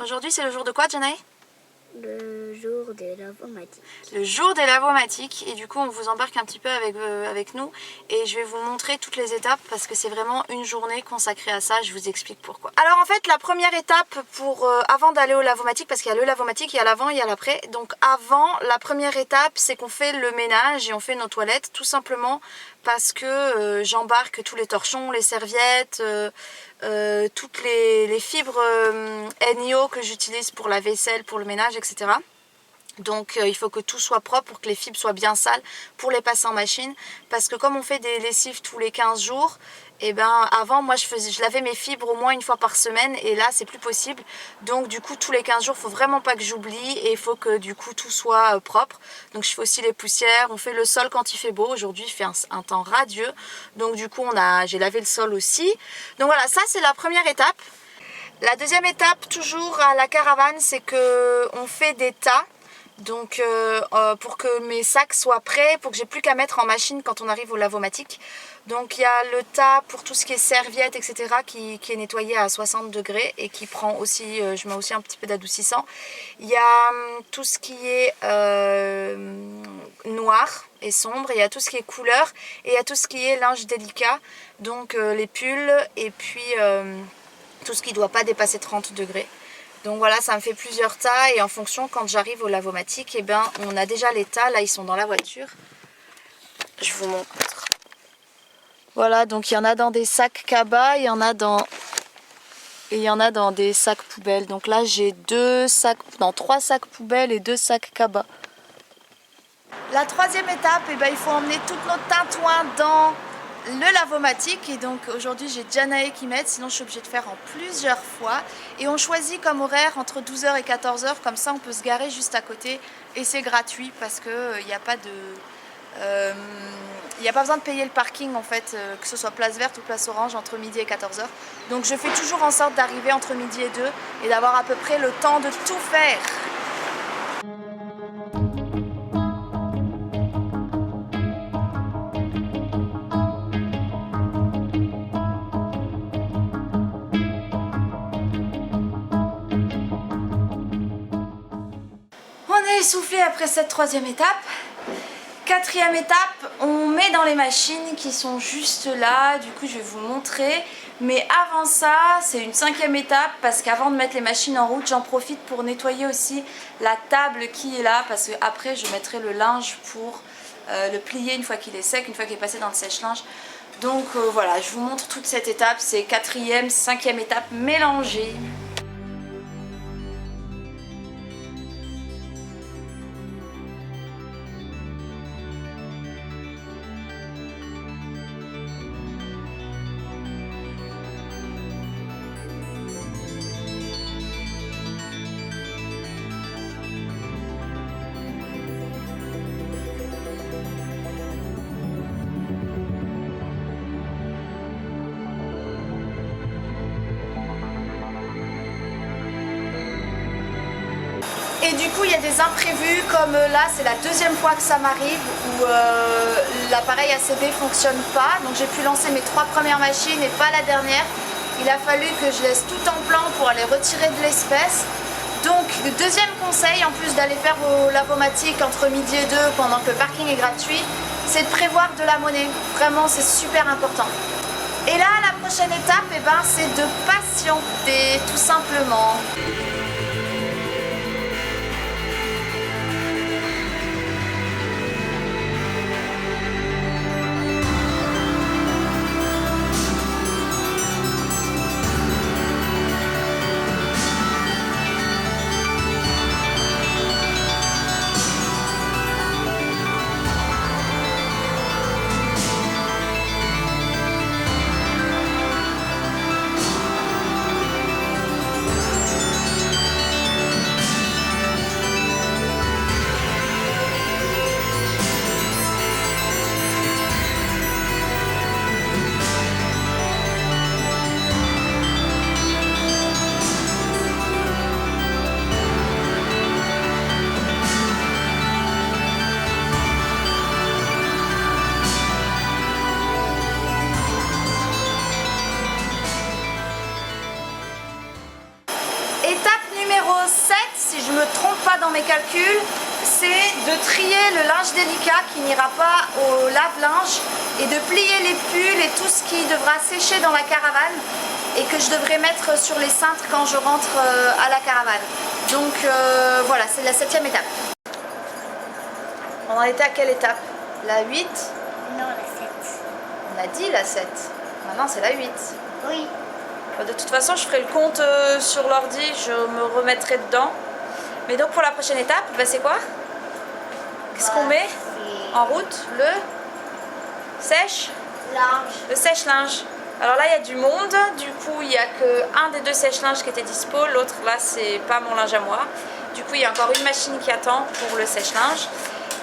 Aujourd'hui, c'est le jour de quoi, Janae? Le jour des lavomatiques. Le jour des lavomatiques, et du coup on vous embarque un petit peu avec nous et je vais vous montrer toutes les étapes parce que c'est vraiment une journée consacrée à ça, je vous explique pourquoi. Alors en fait la première étape avant d'aller au lavomatique, parce qu'il y a le lavomatique, il y a l'avant, il y a l'après, donc avant, la première étape c'est qu'on fait le ménage et on fait nos toilettes tout simplement parce que j'embarque tous les torchons, les serviettes, toutes les fibres NIO que j'utilise pour la vaisselle, pour le ménage, etc. Donc il faut que tout soit propre pour que les fibres soient bien sales pour les passer en machine. Parce que comme on fait des lessives tous les 15 jours, et ben avant moi je lavais mes fibres au moins une fois par semaine et là c'est plus possible. Donc du coup tous les 15 jours il faut vraiment pas que j'oublie et il faut que du coup tout soit propre. Donc je fais aussi les poussières, on fait le sol quand il fait beau. Aujourd'hui il fait un temps radieux. Donc du coup j'ai lavé le sol aussi. Donc voilà, ça c'est la première étape. La deuxième étape toujours à la caravane, c'est que on fait des tas. Donc pour que mes sacs soient prêts, pour que j'ai plus qu'à mettre en machine quand on arrive au lavomatique. Donc il y a le tas pour tout ce qui est serviettes, etc. qui est nettoyé à 60 degrés et qui prend aussi, je mets aussi un petit peu d'adoucissant. Il y a tout ce qui est noir et sombre, il y a tout ce qui est couleur et il y a tout ce qui est linge délicat, donc les pulls et puis tout ce qui ne doit pas dépasser 30 degrés. Donc voilà, ça me fait plusieurs tas et en fonction, quand j'arrive au lavomatique, eh ben, on a déjà les tas, là ils sont dans la voiture. Je vous montre. Voilà, donc il y en a dans des sacs cabas, il y en a dans des sacs poubelles. Donc là j'ai 3 sacs poubelles et 2 sacs cabas. La troisième étape, eh ben, il faut emmener toutes nos tintouins dans le lavomatique, et donc aujourd'hui j'ai Janae qui m'aide, sinon je suis obligée de faire en plusieurs fois, et on choisit comme horaire entre 12h et 14h, comme ça on peut se garer juste à côté et c'est gratuit parce que il n'y a pas besoin de payer le parking en fait, que ce soit place verte ou place orange entre midi et 14h. Donc je fais toujours en sorte d'arriver entre midi et 2 et d'avoir à peu près le temps de tout faire. Essoufflé après cette troisième étape. Quatrième étape, on met dans les machines qui sont juste là, du coup je vais vous montrer. Mais avant ça, c'est une cinquième étape parce qu'avant de mettre les machines en route, j'en profite pour nettoyer aussi la table qui est là, parce que après je mettrai le linge pour le plier une fois qu'il est sec, une fois qu'il est passé dans le sèche-linge. Donc voilà, je vous montre toute cette étape, c'est quatrième, cinquième étape mélangée. Et du coup il y a des imprévus, comme là c'est la deuxième fois que ça m'arrive où l'appareil ACB ne fonctionne pas. Donc j'ai pu lancer mes 3 premières machines et pas la dernière. Il a fallu que je laisse tout en plan pour aller retirer de l'espèce. Donc le deuxième conseil, en plus d'aller faire vos lavomatiques entre midi et 2 pendant que le parking est gratuit, c'est de prévoir de la monnaie. Vraiment c'est super important. Et là la prochaine étape, eh ben, c'est de patienter tout simplement. numéro 7, si je ne me trompe pas dans mes calculs, c'est de trier le linge délicat qui n'ira pas au lave-linge et de plier les pulls et tout ce qui devra sécher dans la caravane et que je devrais mettre sur les cintres quand je rentre à la caravane. Donc voilà, c'est la 7e étape. On en était à quelle étape? La 8? Non, la 7. On a dit la 7. Maintenant c'est la 8. Oui. De toute façon, je ferai le compte sur l'ordi, je me remettrai dedans. Mais donc pour la prochaine étape, bah, c'est quoi? Qu'est-ce qu'on met en route? Le Linge. Le sèche-linge. Alors là, il y a du monde. Du coup, il n'y a qu'un des 2 sèche-linges qui était dispo. L'autre, là, c'est pas mon linge à moi. Du coup, il y a encore une machine qui attend pour le sèche-linge.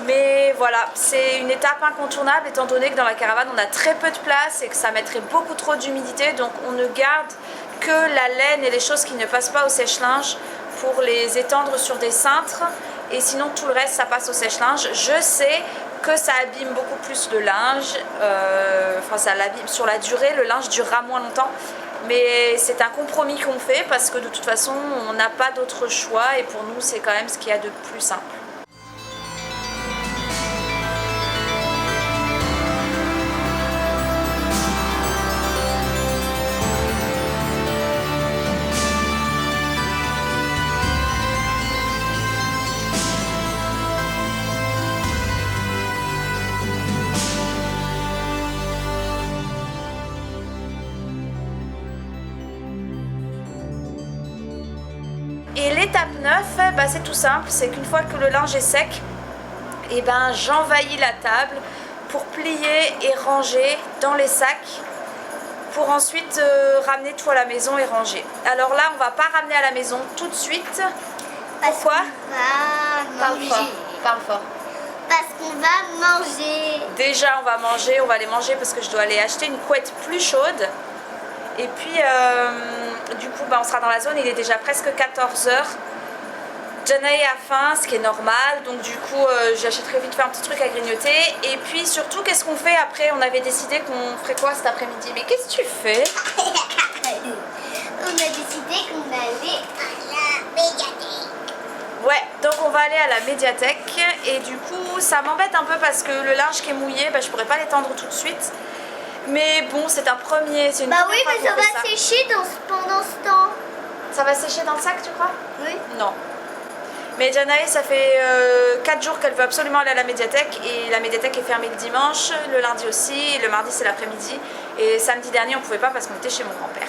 Mais voilà, c'est une étape incontournable étant donné que dans la caravane on a très peu de place et que ça mettrait beaucoup trop d'humidité, donc on ne garde que la laine et les choses qui ne passent pas au sèche-linge pour les étendre sur des cintres, et sinon tout le reste ça passe au sèche-linge. Je sais que ça abîme beaucoup plus le linge, enfin ça l'abîme sur la durée, le linge durera moins longtemps, mais c'est un compromis qu'on fait parce que de toute façon on n'a pas d'autre choix et pour nous c'est quand même ce qu'il y a de plus simple. Et l'étape 9, bah, c'est tout simple, c'est qu'une fois que le linge est sec, et ben, j'envahis la table pour plier et ranger dans les sacs pour ensuite ramener tout à la maison et ranger. Alors là, on va pas ramener à la maison tout de suite. Pourquoi? Parle fort. Parle fort. Parce qu'on va manger. Déjà, on va manger, on va aller manger parce que je dois aller acheter une couette plus chaude. Et puis, du coup, bah, on sera dans la zone, il est déjà presque 14 h. Janae a faim, ce qui est normal, donc du coup, j'achèterai vite fait un petit truc à grignoter. Et puis surtout, qu'est-ce qu'on fait après? On avait décidé qu'on ferait quoi cet après-midi? Mais qu'est-ce que tu fais? On a décidé qu'on allait à la médiathèque. Ouais, donc on va aller à la médiathèque. Et du coup, ça m'embête un peu parce que le linge qui est mouillé, bah, je pourrais pas l'étendre tout de suite. Mais bon, c'est un premier, c'est une Bah oui, première mais fois ça qu'on va fait sécher pendant ce temps. Ça va sécher dans le sac, tu crois? Oui. Non. Mais Janae, ça fait 4 jours qu'elle veut absolument aller à la médiathèque. Et la médiathèque est fermée le dimanche, le lundi aussi, et le mardi c'est l'après-midi. Et samedi dernier on pouvait pas parce qu'on était chez mon grand-père.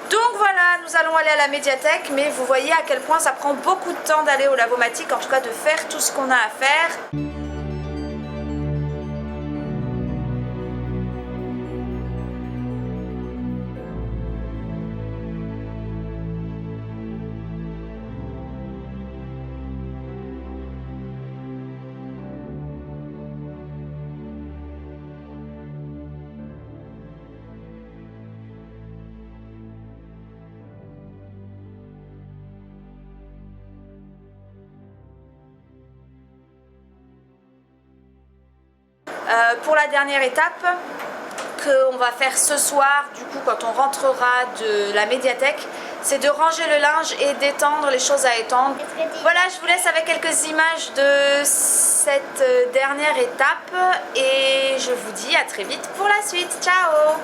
Donc voilà, nous allons aller à la médiathèque. Mais vous voyez à quel point ça prend beaucoup de temps d'aller au Lavomatic, en tout cas de faire tout ce qu'on a à faire. Pour la dernière étape qu'on va faire ce soir, du coup quand on rentrera de la médiathèque, c'est de ranger le linge et d'étendre les choses à étendre. Voilà, je vous laisse avec quelques images de cette dernière étape et je vous dis à très vite pour la suite. Ciao!